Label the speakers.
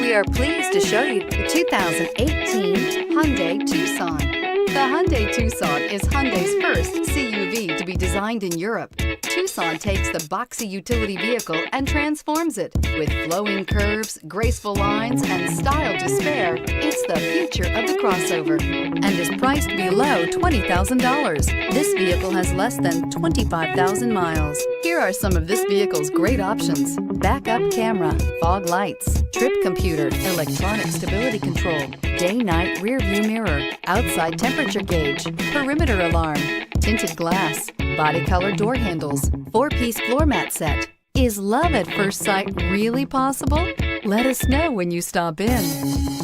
Speaker 1: We are pleased to show you the 2018 Hyundai Tucson. The Hyundai Tucson is Hyundai's first CUV to be designed in Europe. Tucson takes the boxy utility vehicle and transforms it. With flowing curves, graceful lines, and style to spare, it's the future of the crossover and is priced below $20,000. This vehicle has less than 25,000 miles. Here are some of this vehicle's great options: backup camera, fog lights, trip computer, electronic stability control, day-night rear view mirror, outside temperature gauge, perimeter alarm, tinted glass, body color door handles, 4-piece floor mat set. Is love at first sight really possible? Let us know when you stop in.